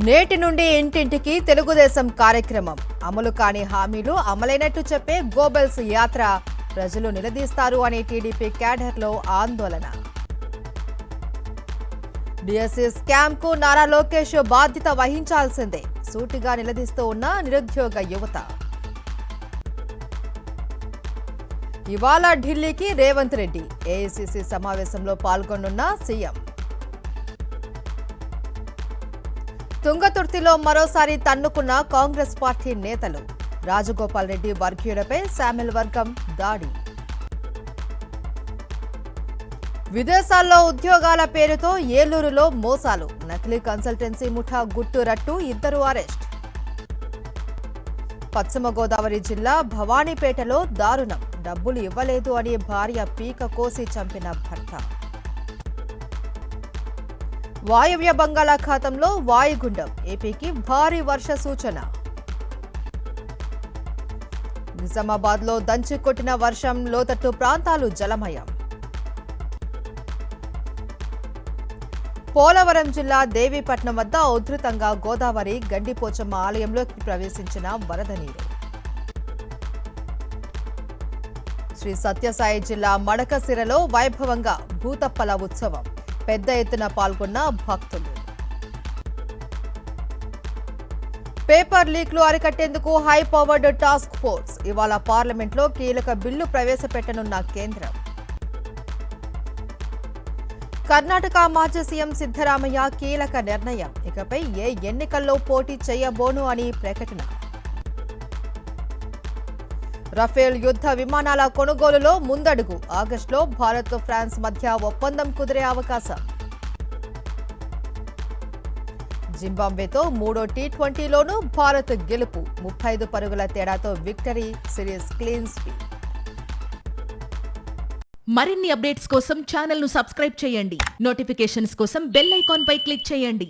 నేటి నుండి ఇంటింటికి తెలుగుదేశం కార్యక్రమం అమలు కాని హామీలు అమలైనట్టు చెప్పే గోబెల్స్ యాత్ర ప్రజలు నిలదీస్తారు అనే టీడీపీ క్యాడర్లో ఆందోళన. డిఎస్సి స్కామ్ కు నారా లోకేష్ బాధ్యత వహించాల్సిందే సూటిగా నిలదీస్తూ ఉన్న నిరుద్యోగ యువత. ఇవాళ ఢిల్లీకి రేవంత్ రెడ్డి ఏఐసీసీ సమావేశంలో పాల్గొనున్న సీఎం. తుంగతుర్తిలో మరోసారి తన్నుకున్న కాంగ్రెస్ పార్టీ నేతలు. రాజగోపాల్ రెడ్డి వర్గీయులపై శామ్యుల్ వర్గం దాడి. విదేశాల్లో ఉద్యోగాల పేరుతో ఏలూరులో మోసాలు. నకిలీ కన్సల్టెన్సీ ముఠా గుట్టు రట్టు 2 అరెస్ట్. పశ్చిమ గోదావరి జిల్లా భవానీపేటలో దారుణం. డబ్బులు ఇవ్వలేదు అని భార్య పీక కోసి చంపిన భర్త. వాయువ్య బంగాళాఖాతంలో వాయుగుండం. ఏపీకి భారీ వర్ష సూచన. నిజామాబాద్లో దంచి కొట్టిన వర్షం లోతట్టు ప్రాంతాలు జలమయం. పోలవరం జిల్లా దేవీపట్నం వద్ద ఉధృతంగా గోదావరి గండిపోచమ్మ ఆలయంలోకి ప్రవేశించిన వరద నీరు. శ్రీ సత్యసాయి జిల్లా మడకసిరలో వైభవంగా భూతప్పల ఉత్సవం. పెద్ద ఎత్తున పాల్గొన్న భక్తులు. పేపర్ లీక్లు అరికట్టేందుకు హై పవర్డ్ టాస్క్ ఫోర్స్. ఇవాళ పార్లమెంట్లో కీలక బిల్లు ప్రవేశపెట్టనున్న కేంద్రం. కర్ణాటక మాజీ సీఎం సిద్ధరామయ్య కీలక నిర్ణయం. ఇకపై ఏ ఎన్నికల్లో పోటీ చేయబోను అని ప్రకటన. రఫేల్ యుద్ధ విమానాల కొనుగోలులో ముందడుగు. ఆగస్టులో భారత్ ఫ్రాన్స్ మధ్య ఒప్పందం కుదిరే అవకాశం. జింబాబ్వేతో 3వ టీ20లోనూ భారత్ గెలుపు. 35 పరుగుల తేడాతో విక్టరీ. Series clean sweep. మరిన్ని అప్డేట్స్ కోసం ఛానల్ ను సబ్స్క్రైబ్ చేయండి. నోటిఫికేషన్స్ కోసం బెల్ ఐకాన్ పై క్లిక్ చేయండి.